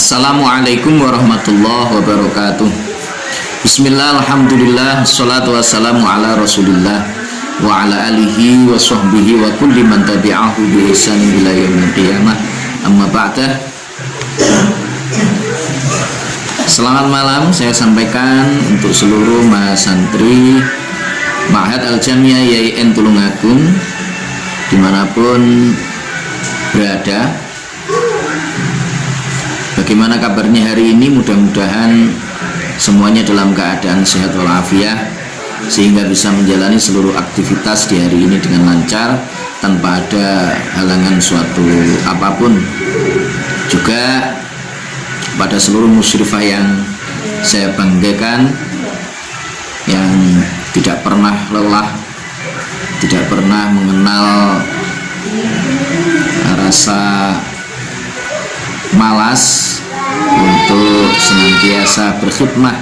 Assalamualaikum warahmatullahi wabarakatuh. Bismillah, alhamdulillah, salatu wassalamu ala rasulillah wa ala alihi wa sahbihi wa kulli man tabi'ahu bi ihsan ila yaumil qiyamah. Amma ba'dah. Selamat malam saya sampaikan untuk seluruh mahasantri Ma'had Al-Jamiah YIN Tulungagung dimanapun berada. Bagaimana kabarnya hari ini? Mudah-mudahan semuanya dalam keadaan sehat walafiat sehingga bisa menjalani seluruh aktivitas di hari ini dengan lancar tanpa ada halangan suatu apapun. Juga pada seluruh musyrifah yang saya banggakan, yang tidak pernah lelah, tidak pernah mengenal rasa malas untuk senantiasa berkhidmah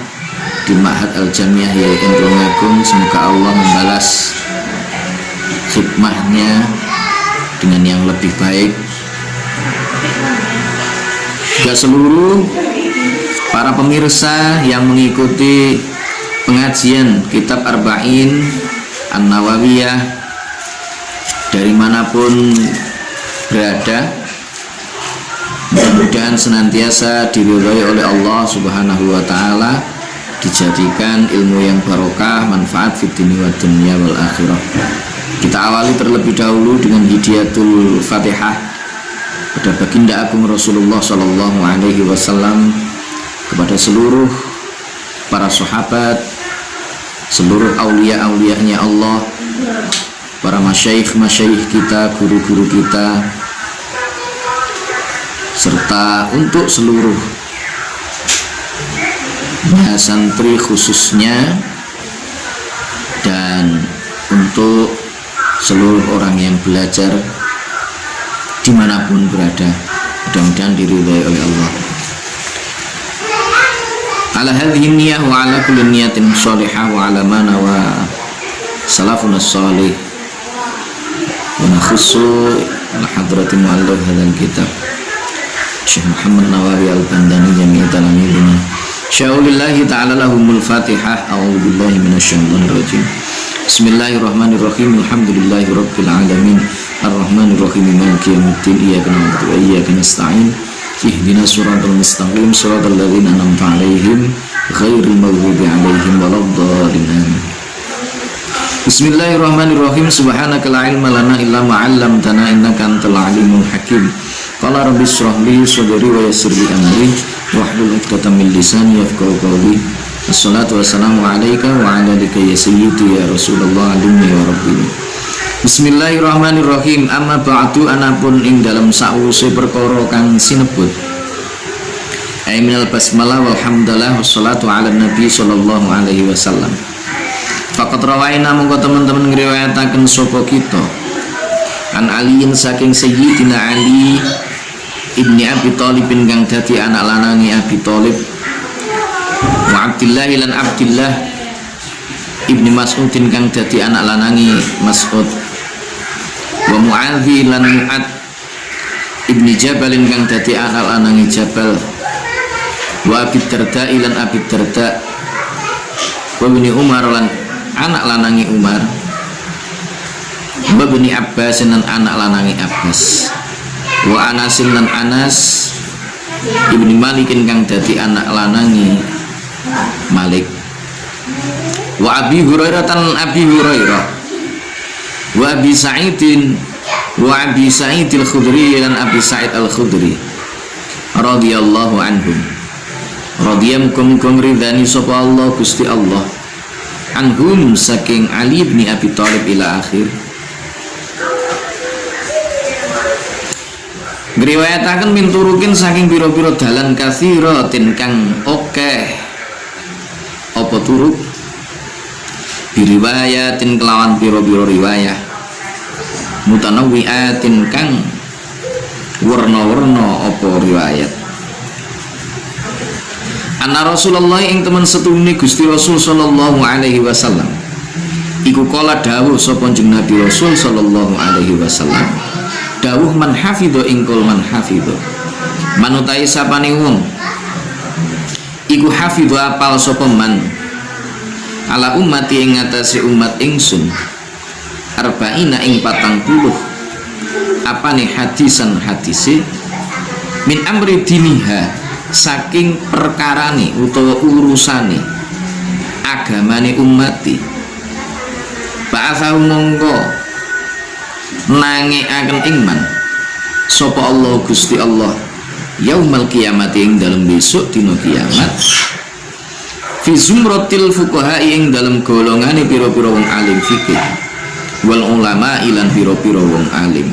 di Ma'had Al-Jamiah YIN Tulungagung. Semoga Allah membalas khidmahnya dengan yang lebih baik. Juga seluruh para pemirsa yang mengikuti pengajian Kitab Arba'in An-Nawawiyah dari manapun berada, mudah-mudahan senantiasa diridhai oleh Allah Subhanahu wa taala, dijadikan ilmu yang barokah, manfaat fid dunya wa dunya wal akhirah. Kita awali terlebih dahulu dengan hidayatul Fatihah pada baginda agung Rasulullah sallallahu alaihi wasallam, kepada seluruh para sahabat, seluruh aulia-aulianya Allah, para masyayikh kita, guru-guru kita, serta untuk seluruh mahasantri khususnya, dan untuk seluruh orang yang belajar dimanapun berada, mudah-mudahan diridhai oleh Allah. Ala hadhihi niyah wa ala kulli niyatin shalihah wa ala ma nawa salafuna shalih wa nakhussu ala hadrati mu'allaf hadzal kitab Syekh Muhammad Nawawi Al-Bandani jami'i talamidina. Syaulillahi ta'ala lahumul fatihah. A'udzubillahi minasyaitonir rajim. Bismillahirrahmanirrahim. Alhamdulillahi rabbil alamin. Arrahmanirrahim. Maliki yaumiddin. Iyyaka na'budu wa iyyaka nasta'in. Ihdinas siratal mustaqim. Siratal ladzina an'amta 'alaihim ghairil maghdubi 'alaihim waladdallin. Bismillahirrahmanirrahim. Subhanaka la ilma lana illa ma 'allamtana innaka antal alimul hakim. Qala rabbi shrah li sadri wa yassir li amri wahlul 'uqdatam min lisani yafqahu qawli. Wassalatu wassalamu alayka wa ala alika ya sayyidi ya Rasulullah alimni wa rabbini. Bismillahirrahmanirrahim. Amma ba'du, anapun ing dalam sause perkara kang sinebut ai minal basmalah walhamdulillah wassalatu ala nabi sallallahu alaihi wasallam. Faqat rawaina, monggo teman-teman ngriwayataken sapa kita an aliin saking sayyidina Ali ibni Abi Thalib kang dadi anak lanangi Abi Thalib, wa Abdillah lan Abdillah ibni Mas'udin kang dadi anak lanangi Mas'ud, wa Mu'adzi lan Mu'ad ibni Jabalin kang dadi anak lanangi Jabal, wa Abi Darda lan Abi Darda, wa ibni Umar lan anak lanangi Umar, wa ibni Abbas lan anak lanangi Abbas, wa Anasin lan Anas ibni Malikin kang dadi anak lanangi Malik, wa Abi Hurairah lan Abi Hurairah, wa Abi Sa'idin wa Abi Sa'id al-Khudri lan Abi Sa'id al-Khudri radhiyallahu anhum. Radhiyallahu ridhani sapa Allah Gusti Allah anhum saking Ali bin Abi Thalib ila akhir. Ngriwayataken minturukin saking pira-pira dalan katsiratin kang akeh apa turuk, biriwayatin kelawan pira-pira riwayah, mutanawwi'atin kang warna-warna apa riwayat. Anna Rasulullah ing temen setune Gusti Rasul sallallahu alaihi wasallam iku kala dawuh sapa jeneng Nabi Rasul sallallahu alaihi wasallam, dawuh man hafidho ingkul man hafidho, manutai sapane wong iku hafidhu apal sapa man ala ummati ing ngatasi umat ingsun arba'ina ing 40 apane hadisan hadise min amri diniha saking perkarane utawa urusane agamane ummati ba'athahu mongko nangeaken ing man sapa Allah Gusti Allah yaumal kiamat ing dalem besok dina kiamat fi zumratil fuqaha ing dalem golongane pira-pira wong alim fikih wal ulama ilan pira-pira wong alim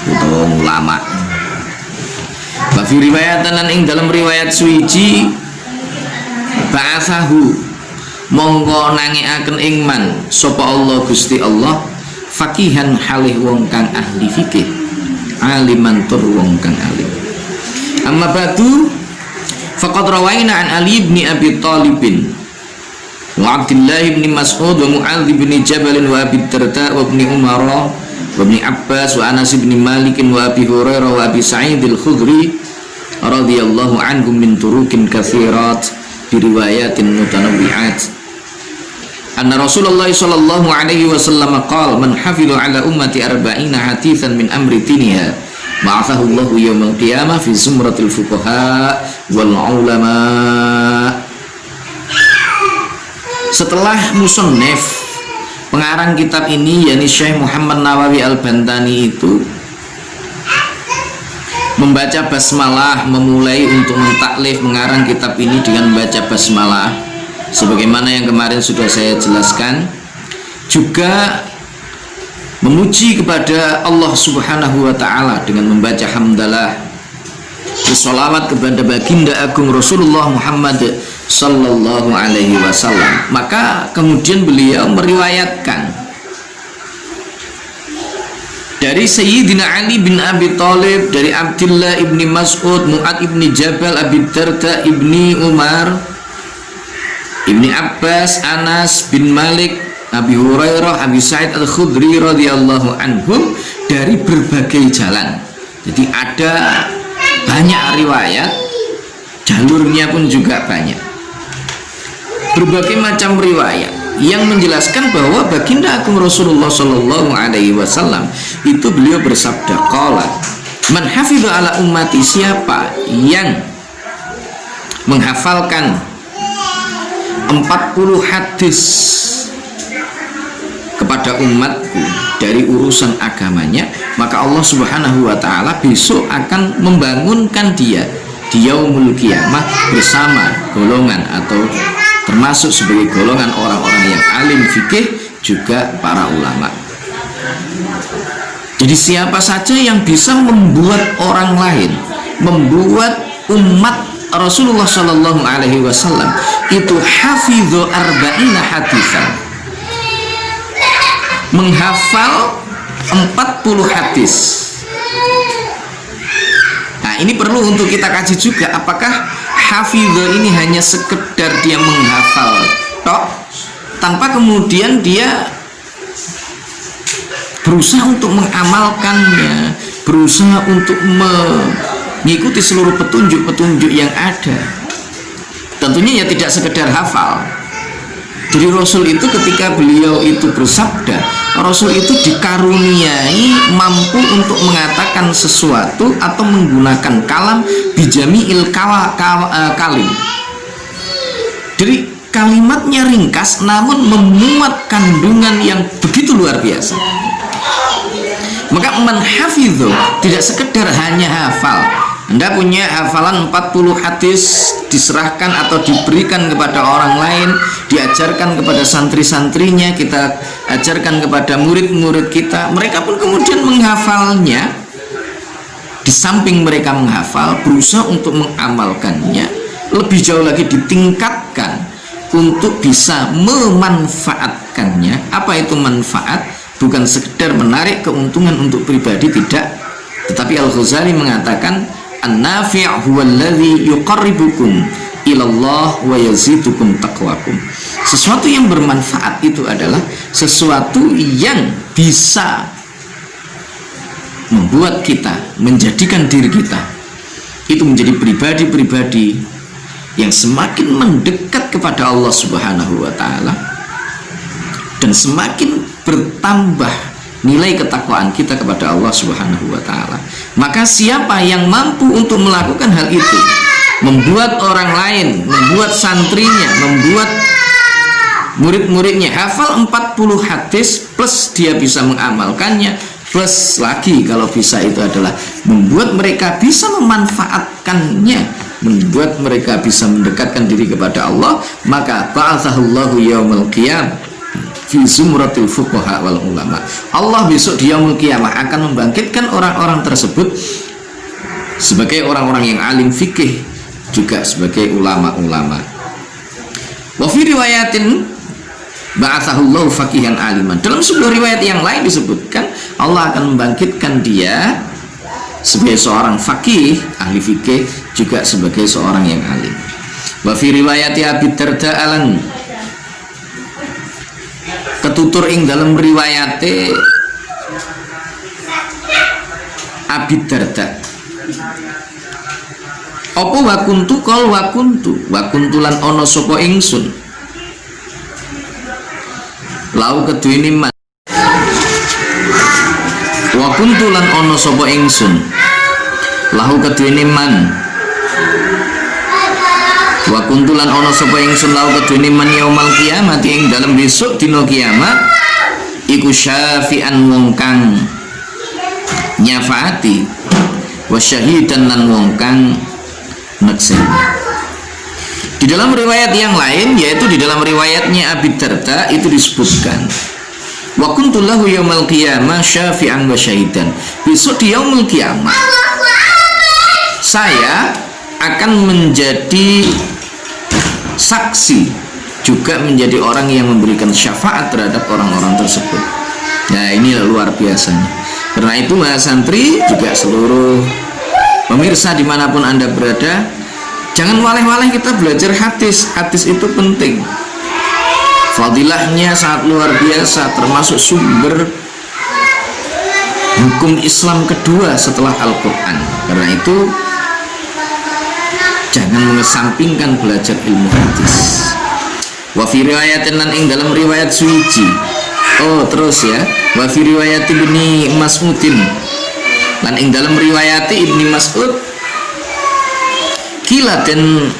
utawa ulama. Wa fi riwayatan lan ing dalam riwayat suwiji ba'athahu monggo nangeaken ing man sapa Allah Gusti Allah faqihan halih wong kang ahli fikih aliman tur wong kang alim. Amma ba'du faqad rawaina an Ali bin Abi Thalib wa Abdullah bin Mas'ud wa Mu'adz bin Jabal wa Abi Darda wa Ibnu Umar wa Ibnu Abbas wa Anas bin Malik wa Abi Hurairah wa Abi Sa'id al-Khudri radhiyallahu anhum min turukin katsirat bi riwayatin mutanawwi'at anna Rasulullah sallallahu alaihi wasallam qala man hafiza ala ummati arba'ina haditsan min amri diniha ba'athahu Allahu yaumal qiyamah fi zumratil fuqaha wal ulama. Setelah musannif pengarang kitab ini yakni Syekh Muhammad Nawawi Al-Bantani itu membaca basmalah, memulai untuk mentaklif mengarang kitab ini dengan membaca basmalah sebagaimana yang kemarin sudah saya jelaskan, juga memuji kepada Allah Subhanahu wa taala dengan membaca hamdalah, bersolawat kepada baginda agung Rasulullah Muhammad sallallahu alaihi wasallam. Maka kemudian beliau meriwayatkan dari Sayyidina Ali bin Abi Thalib, dari Abdullah ibni Mas'ud, Mu'adz ibni Jabal, Abi Darda ibni Umar, Ibni Abbas, Anas bin Malik, Abi Hurairah, Abi Sa'id al-Khudri radhiyallahu anhum dari berbagai jalan. Jadi ada banyak riwayat, jalurnya pun juga banyak. Berbagai macam riwayat yang menjelaskan bahwa baginda agung Rasulullah sallallahu alaihi wasallam itu beliau bersabda qala man hafidha ala ummati, siapa yang menghafalkan 40 hadis kepada umatku dari urusan agamanya, maka Allah Subhanahu wa taala besok akan membangunkan dia di yaumul qiyamah bersama golongan atau termasuk sebagai golongan orang-orang yang alim fikih, juga para ulama. Jadi siapa saja yang bisa membuat orang lain, membuat umat Rasulullah Shallallahu Alaihi Wasallam itu hafidhu arba'ina hadisan, menghafal 40 hadis. Nah, ini perlu untuk kita kaji juga, apakah hafidhu ini hanya sekedar dia menghafal tok tanpa kemudian dia berusaha untuk mengamalkannya, berusaha untuk mengikuti seluruh petunjuk-petunjuk yang ada. Tentunya ya tidak sekedar hafal. Jadi Rasul itu ketika beliau itu bersabda, Rasul itu dikaruniai mampu untuk mengatakan sesuatu atau menggunakan kalam bijami'il kalim. Jadi kalimatnya ringkas namun memuat kandungan yang begitu luar biasa. Maka man hafidhu tidak sekedar hanya hafal. Anda punya hafalan 40 hadis, diserahkan atau diberikan kepada orang lain, diajarkan kepada santri-santrinya, kita ajarkan kepada murid-murid kita, mereka pun kemudian menghafalnya. Di samping mereka menghafal, berusaha untuk mengamalkannya, lebih jauh lagi ditingkatkan untuk bisa memanfaatkannya. Apa itu manfaat? Bukan sekedar menarik keuntungan untuk pribadi, tidak, tetapi Al-Ghazali mengatakan an-nafi' huwa alladhi yuqarribukum ilallah wa yazidukum taqwakum. Sesuatu yang bermanfaat itu adalah sesuatu yang bisa membuat kita, menjadikan diri kita itu menjadi pribadi-pribadi yang semakin mendekat kepada Allah Subhanahu wa taala dan semakin bertambah nilai ketakwaan kita kepada Allah Subhanahu wa taala. Maka siapa yang mampu untuk melakukan hal itu, membuat orang lain, membuat santrinya, membuat murid-muridnya hafal 40 hadis plus dia bisa mengamalkannya, plus lagi kalau bisa itu adalah membuat mereka bisa memanfaatkannya, membuat mereka bisa mendekatkan diri kepada Allah, maka ba'atsahullahu yaumil qiyamah fi zumratil fuqaha wal ulama. Allah besok di yaumul qiyamah akan membangkitkan orang-orang tersebut sebagai orang-orang yang alim fikih, juga sebagai ulama-ulama. Wa fi riwayatin ba'atsahullahu faqihan aliman. Dalam sebuah riwayat yang lain disebutkan Allah akan membangkitkan dia sebagai seorang faqih, ahli fikih, juga sebagai seorang yang alim. Wa fi riwayati Abi Darda alan, ketutur ing dalam riwayate Abi Darda apa wakuntu kol wakuntulan ono sapa ingsun lau keduweni man wakuntulan ono sapa ingsun lahu keduweni man wakuntulan ono sapa ingsun lau keduweni man yaumal kiamat ing dalam besok dina kiamat iku syafi'an wong kang nyafaati wa syahidan lan wong kang nakseni. Di dalam riwayat yang lain, yaitu di dalam riwayatnya Abi Darda itu disebutkan wa kuntu lahu yaumal qiyamah syafi'an wa syahidan. Besok di yaumul qiyamah saya akan menjadi saksi, juga menjadi orang yang memberikan syafaat terhadap orang-orang tersebut. Nah, ini luar biasanya. Karena itu Mas santri, juga seluruh pemirsa dimanapun Anda berada, jangan waleh-waleh kita belajar hadis. Hadis itu penting, fadilahnya sangat luar biasa, termasuk sumber hukum Islam kedua setelah Al-Quran. Karena itu jangan mengesampingkan belajar ilmu hadis. Wa fi riwayatin lan ing dalam riwayat suci. Oh terus ya, wa fi riwayat Ibni Mas'udin lan ing dalam riwayat Ibni Mas'ud kila den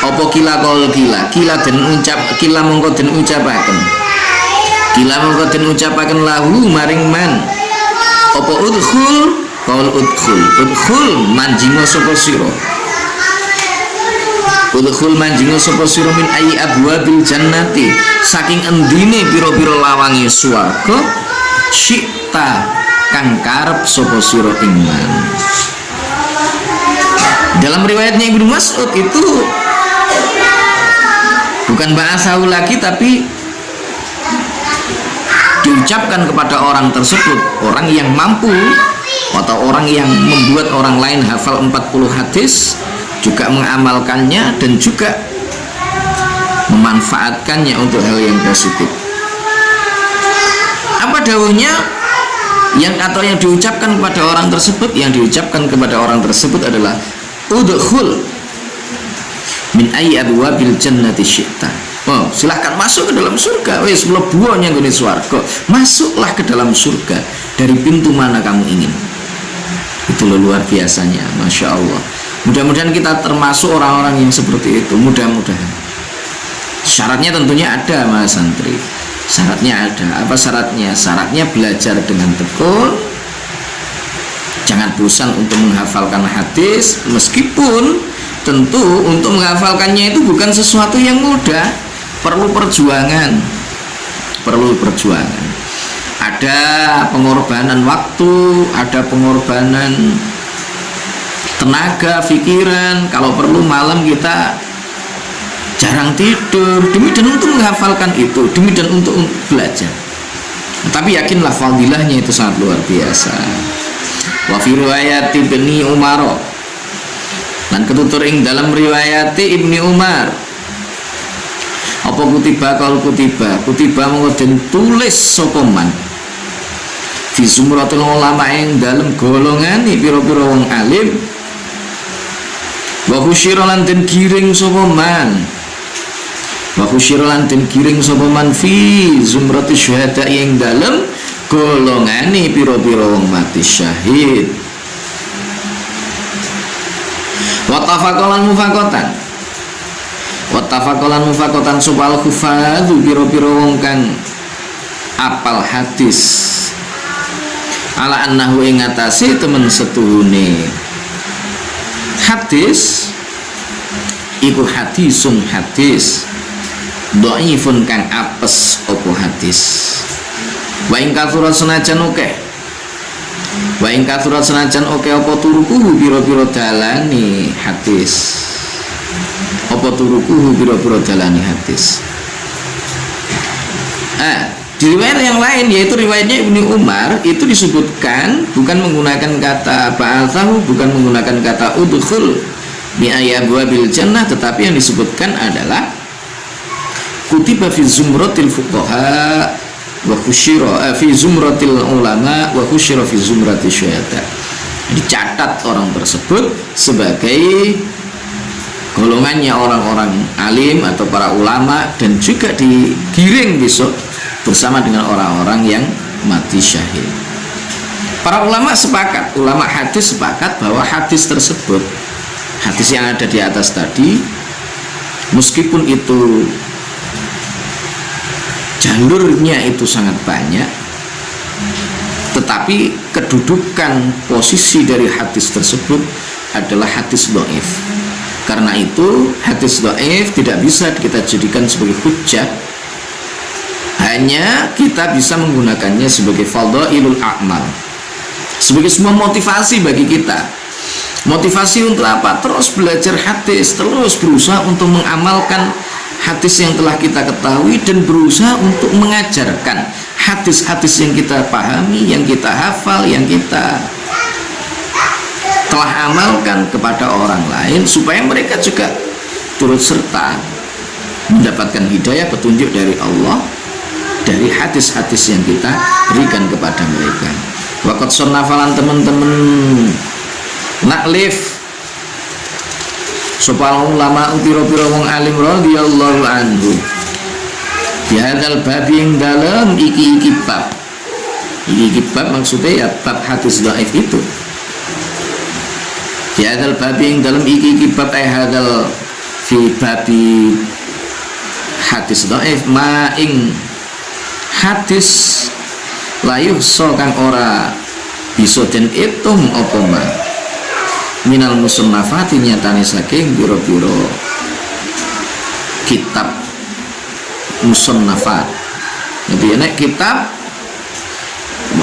apa kila kol kila den ucap kila mongko den ucapaken lahu maring man apa udkhul kol udkhul manjingo sapa sira udkhul manjingo sapa sira min ayi abwabil jannati saking endine pira-pira lawange swarga syikta kang karep sapa sira ing man. Dalam riwayatnya Ibnu Mas'ud itu bukan bahasa lagi, tapi diucapkan kepada orang tersebut, orang yang mampu atau orang yang membuat orang lain hafal 40 hadis, juga mengamalkannya dan juga memanfaatkannya untuk hal yang positif. Apa dawuhnya? Yang diucapkan kepada orang tersebut, adalah udkhul min ayyi abwabil jannati syi'ta. Oh, silahkan masuk ke dalam surga. Wis mlebu ning nggone swarga. Masuklah ke dalam surga dari pintu mana kamu ingin. Itu luar biasanya, Masya Allah. Mudah-mudahan kita termasuk orang-orang yang seperti itu. Mudah-mudahan. Syaratnya tentunya ada, Mas santri. Syaratnya ada. Apa syaratnya? Syaratnya belajar dengan tekun. Jangan bosan untuk menghafalkan hadis, meskipun tentu untuk menghafalkannya itu bukan sesuatu yang mudah, perlu perjuangan. Ada pengorbanan waktu, ada pengorbanan tenaga, pikiran. Kalau perlu malam kita jarang tidur demi dan untuk menghafalkan itu, demi dan untuk belajar. Tapi yakinlah fadilahnya itu sangat luar biasa. Wa fi riwayat Ibni Umar lan ketutur ing dalam riwayat Ibni Umar apa kutiba mongko den tulis sapa man fi zumratil ulama ing dalem golongane pira-pira wong alim, wa khusyira lan den giring sapa man, wa khusyira lan den giring sapa man fi zumratil syuhada ing dalem golongane pira-pira wong mati syahid. Wa tafaqalan mufakotan, wa tafaqalan mufakotan supal khufadhu pira-pira wong kang apal hadis ala annahu ing atase temen setuhune hadis iku hadisun hadis dhaifun kang apes apa hadis. Wa ing kathurat senajan akeh, wa ing kathurat senajan akeh apa turukuhu pira-pira dalane hadis, apa turukuhu pira-pira dalane hadis. Di riwayat yang lain, yaitu riwayatnya Ibnu Umar, itu disebutkan bukan menggunakan kata ba'athahu, bukan menggunakan kata udkhul bi ayabwabil jannah, tetapi yang disebutkan adalah kutiba fi zumratil fuqaha wa khusyira fi zumratil ulama wa khusyira fi zumratil syuhada. Dicatat orang tersebut sebagai golongannya orang-orang alim atau para ulama, dan juga digiring besok bersama dengan orang-orang yang mati syahid. Para ulama sepakat, ulama hadis sepakat bahwa hadis tersebut, hadis yang ada di atas tadi, meskipun itu jalurnya itu sangat banyak, tetapi kedudukan posisi dari hadis tersebut adalah hadis dhaif. Karena itu hadis dhaif tidak bisa kita jadikan sebagai hujjah, hanya kita bisa menggunakannya sebagai fadhailul a'mal, sebagai sebuah motivasi bagi kita. Motivasi untuk apa? Terus belajar hadis, terus berusaha untuk mengamalkan hadis yang telah kita ketahui, dan berusaha untuk mengajarkan hadis-hadis yang kita pahami, yang kita hafal, yang kita telah amalkan kepada orang lain, supaya mereka juga turut serta mendapatkan hidayah, petunjuk dari Allah dari hadis-hadis yang kita berikan kepada mereka. Waqat sunnafalan teman-teman naklif sopal ulama pira-pira wong alim radhiyallahu anhu bihadzal bab yang dalam iki bab. Iki bab maksudnya ya bab hadis dhaif itu. Bihadzal bab yang dalam iki bab hadzal fi babi hadis dhaif ma ing hadis layuh so kang ora bisa den itung apa ma minal musannafati nyatane saking biro-biro kitab musannafat. Jadi nek kitab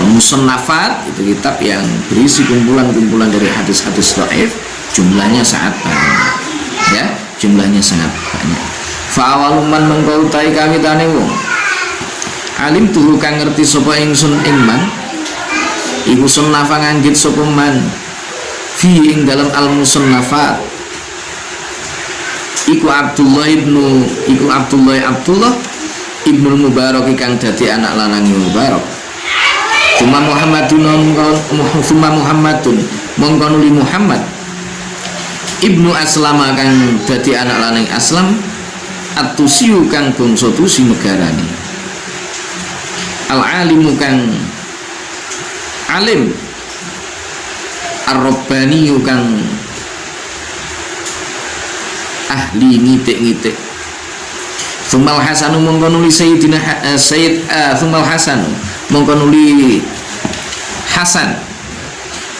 musannafat itu kitab yang berisi kumpulan-kumpulan dari hadis-hadis dhaif, jumlahnya sangat banyak, ya, jumlahnya sangat banyak. Fa awaluman mengkau tai kawitane wong alim tuhu kang ngerti sapa ingsun ing man iku sunnafa nganggit sapa man fi ing dalam al musannafat iku Abdullah ibnu Mubarak kang dadi anak lanang Mubarak. Summa Muhammadun mongko nuli Muhammad ibnu Aslama kang dadi anak lanang Aslam, at-Tusiyu kang bangsa Tusi negarane, al-alimu kang alim, ar-rabbaniyu kang ahli ngitik-ngitik. Sumal Hasanu mongko nuli Sayyidina Sumal Hasanu mongko nuli Hasan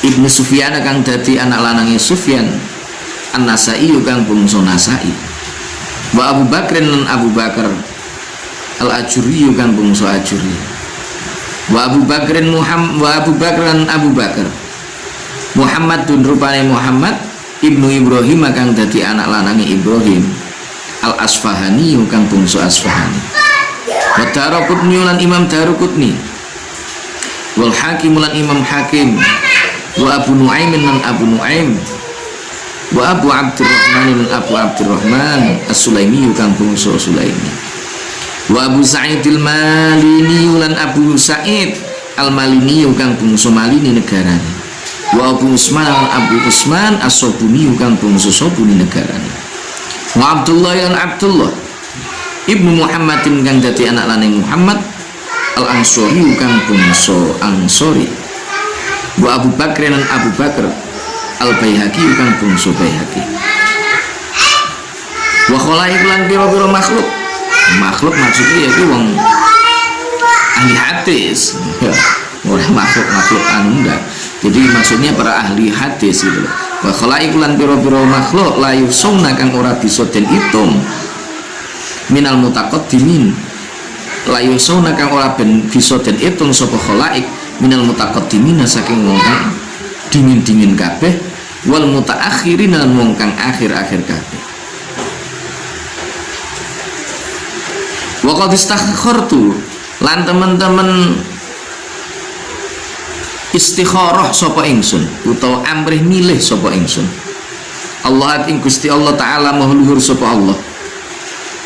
ibnu Sufyan kang dadi anak lanange Sufyan, An-Nasai kang bangsa Nasai, wa Abu Bakrin lan Abu Bakar al-Ajuri kang bangsa Ajuri, wa Abu Bakrin Abu Bakar Muhammadun rupane Muhammad ibnu Ibrahim kang dadi anak lanange Ibrahim, al-Asfahani kang bangsa Asfahani, wa Daruqutni lan Imam Daruqutni, wal Hakim lan Imam Hakim, wa Abu Nuaim lan Abu Nuaim, wa Abu Abdurrahman lan Abu Abdurrahman As-Sulaimi kang bangsa Sulaimi, wa Abu Sa'id al-Malini lan Abu Sa'id Al-Malini kang bungsu Malini negarane. Wa Abu Usman Abu Usman As-Sobuni kang bungsu Sobuni negarane. Wa Abdullah lan Abdullah Ibnu Muhammadin kang dadi anak lanang Muhammad Al-Ansori kang bungsu Ansori. Wa Abu Bakr lan Abu Bakar Al-Baihaqi kang bungsu Baihaqi. Wa khalaik lan pira-pira makhluk. Makhluk maksudnya yaitu wong ahli hadis. Ora makhluk anu ndak. Jadi maksudnya para ahli hadis itu. Wa khalaik lan pira-pira makhluk la yusuna kang ora bisa den itung. Minal mutaqaddimin. La yusuna kang ora ben bisa den itung sapa khalaik minal mutaqaddimin saking wong kang dingin-dingin kabeh wal mutaakhirin lan wong kang akhir-akhir kabeh. Wa qad istakhartu lan teman-teman istikharah sapa ingsun utawa amrih milih sapa ingsun Allah ing Gusti Allah taala maha luhur sapa Allah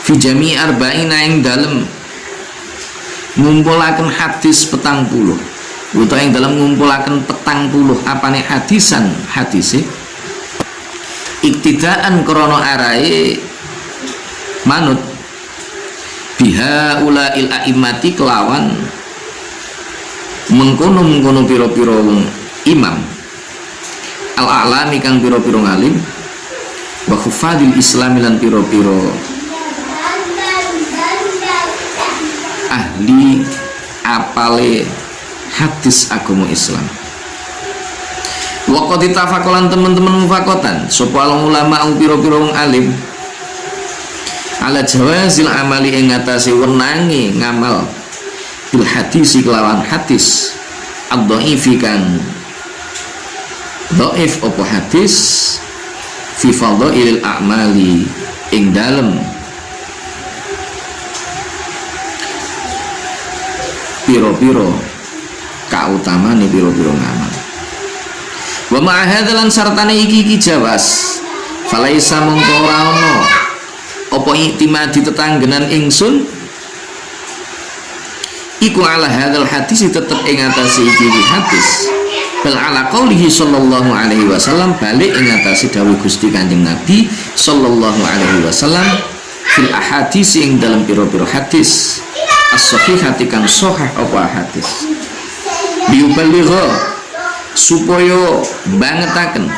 fi jami' arba'ina ing dalem ngumpulaken hadis 40 utawa ing dalem ngumpulaken 40 apane hadisan hadise iktidaan krana arahe manut biha ulail a'immati kelawan mengkono piro-piro imam al-a'lami kang piro-piro ngalim wa khufadil islami lan piro-piro ahli apale hadis agama Islam. Wa qad tafaqalan teman-teman mufakotan sapa ulama piro-piro wong alim ala jawazil amali ing ngatasi wenange ngamal bil hadis kelawan hadis ad-dhaifi kan dhaif apa hadis fi fadhailil a'mali ing dalem piro-piro kautamane piro-piro ngamal. Wa ma'a hadzal sartane iki jawas falaisa mongko ora ono apa iktimadi tetanggenan ingsun iku ala hadzal hadis tetep ing atase iki hadis bal ala qaulihi sallallahu alaihi wasallam balik ing atase dawuh Gusti Kanjeng Nabi sallallahu alaihi wasallam fil ahadis ing dalam pira-pira hadis as-sahihati kang sahih apa hadis diubaligha supaya bangetaken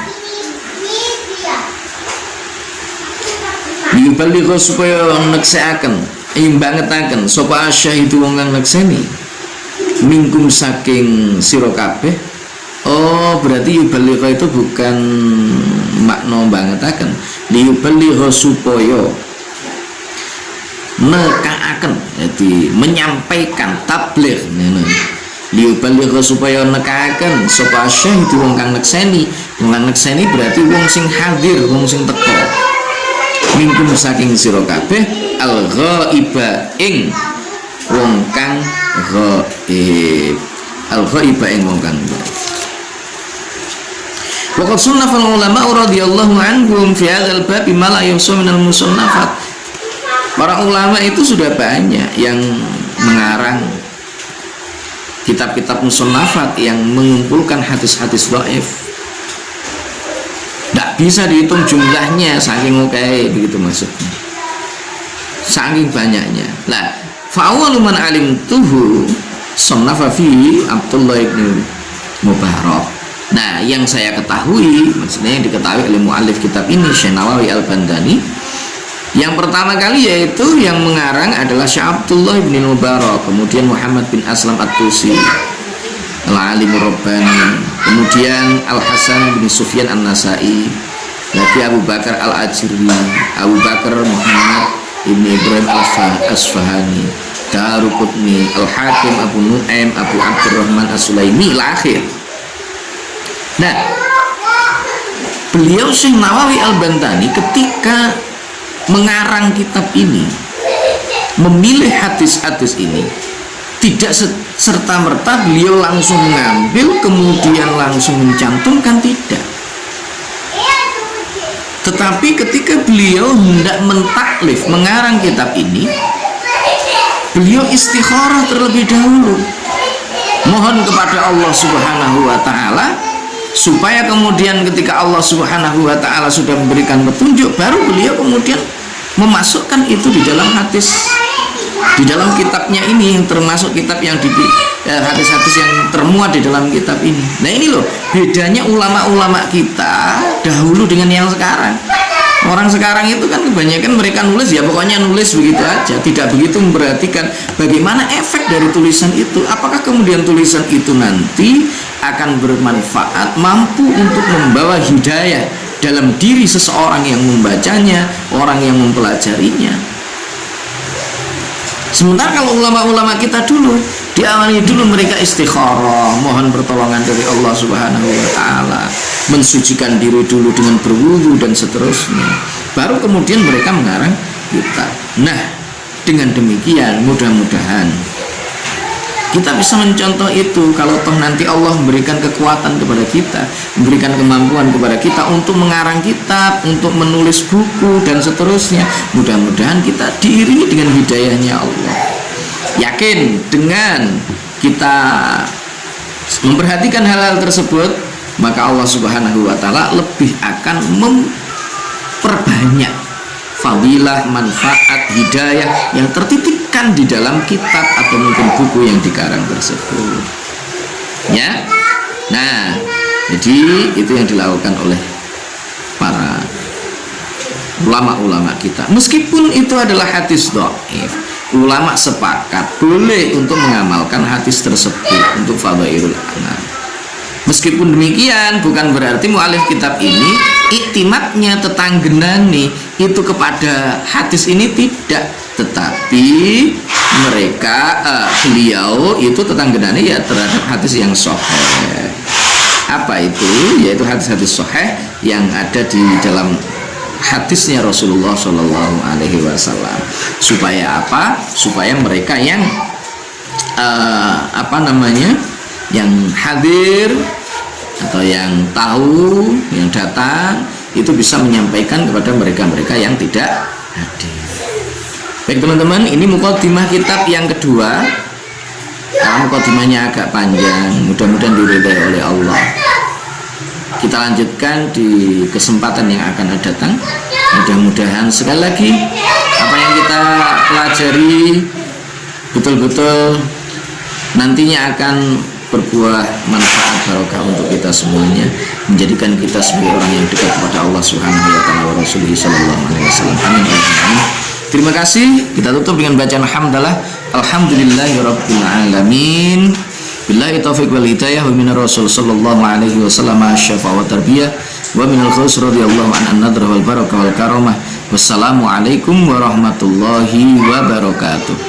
diubaligha supaya neksekaken imbangetaken sapa asyahidu wong kang nekseni mingkum saking sira kabeh. Oh berarti yubaligha itu bukan makna bangetaken, diubaligha supaya nekaaken, jadi menyampaikan tabligh ngene. Diubaligha supaya nekaaken sapa asyahidu wong kang nekseni. Wong kang nekseni berarti wong sing hadir, wong sing teka mingkum saking sira kabeh al-ghaiba ing wong kang ghaib. Al-ghaiba ing wong kang ghaib. Wa qad sunnafa ulama radhiyallahu anhum fi hadzal bab ma la yusu minal musannafat. Para ulama itu sudah banyak yang mengarang kitab-kitab musannafat yang mengumpulkan hadis-hadis dhaif. Tidak bisa dihitung jumlahnya saking oke begitu maksudnya, saking banyaknya. Lah fa'awalu man alimtuhu sannafa fi Abdullah ibn Mubarak. Nah yang saya ketahui, maksudnya yang diketahui oleh muallif kitab ini Syekh Nawawi Al-Bandani, yang pertama kali yaitu yang mengarang adalah Syekh Abdullah ibn Mubarak, kemudian Muhammad bin Aslam At-Tusi Al-Alim Rabbani, kemudian Al-Hasan bin Sufyan An-Nasai, lagi Abu Bakar Al-Ajri, Abu Bakar Muhammad ibn Ibrahim Al-Asfahani, Daruqutni, Al-Hakim, Abu Nu'aim, Abu Abdurrahman As-Sulaimi, akhir. Nah, beliau Syekh Nawawi Al-Bantani ketika mengarang kitab ini, memilih hadis-hadis ini, tidak serta-merta beliau langsung mengambil kemudian langsung mencantumkan, tidak. Tetapi ketika beliau hendak mentaklif mengarang kitab ini, beliau istikharah terlebih dahulu, Mohon kepada Allah Subhanahu wa taala supaya kemudian ketika Allah Subhanahu wa taala sudah memberikan petunjuk, baru beliau kemudian memasukkan itu di dalam hadis, di dalam kitabnya ini, yang termasuk kitab yang hadis-hadis yang termuat di dalam kitab ini. Nah ini loh bedanya ulama-ulama kita dahulu dengan yang sekarang. Orang sekarang itu kan kebanyakan mereka nulis ya pokoknya nulis begitu aja, tidak begitu memperhatikan bagaimana efek dari tulisan itu. Apakah kemudian tulisan itu nanti akan bermanfaat, mampu untuk membawa hidayah dalam diri seseorang yang membacanya, orang yang mempelajarinya. Sementara kalau ulama-ulama kita dulu diawali dulu mereka istikharah, mohon pertolongan dari Allah Subhanahu wa taala, mensucikan diri dulu dengan berwudu dan seterusnya. Baru kemudian mereka mengarang kitab. Nah, dengan demikian mudah-mudahan kita bisa mencontoh itu. Kalau toh nanti Allah memberikan kekuatan kepada kita, memberikan kemampuan kepada kita untuk mengarang kitab, untuk menulis buku dan seterusnya, mudah-mudahan kita diiringi dengan hidayahnya Allah. Yakin dengan kita memperhatikan hal-hal tersebut, maka Allah Subhanahu wa taala lebih akan memperbanyak fadilah, manfaat, hidayah yang tertitipkan di dalam kitab atau mungkin buku yang dikarang tersebut. Ya. Nah, jadi itu yang dilakukan oleh para ulama-ulama kita. Meskipun itu adalah hadis dhaif, ulama sepakat boleh untuk mengamalkan hadis tersebut untuk fadhailul amal. Meskipun demikian bukan berarti mu'alif kitab ini iktimatnya tetanggenani itu kepada hadis ini, tidak, tetapi mereka beliau itu tetanggenani ya terhadap hadis yang sahih. Apa itu? Yaitu hadis-hadis sahih yang ada di dalam hadisnya Rasulullah Shallallahu Alaihi Wasallam. Supaya apa? Supaya mereka yang yang hadir atau yang tahu, yang datang itu bisa menyampaikan kepada mereka-mereka yang tidak hadir. Baik teman-teman, ini mukadimah kitab yang kedua. Karena mukadimahnya agak panjang, mudah-mudahan diridhai oleh Allah. Kita lanjutkan di kesempatan yang akan datang. Mudah-mudahan sekali lagi apa yang kita pelajari betul-betul nantinya akan berbuah manfaat barokah untuk kita semuanya, menjadikan kita sebagai orang yang dekat kepada Allah Subhanahu wa taala wa Rasulih sallallahu alaihi wasallam. Amin. Terima kasih. Kita tutup dengan bacaan hamdalah. Alhamdulillahirabbil alamin. Billahi taufiq wal hidayah wa minar rasul sallallahu alaihi wasallam asy-syafa wa tarbiyah wa minal khaus radhiyallahu an nadra wal barakah wal karamah. Wassalamu alaikum warahmatullahi wabarakatuh.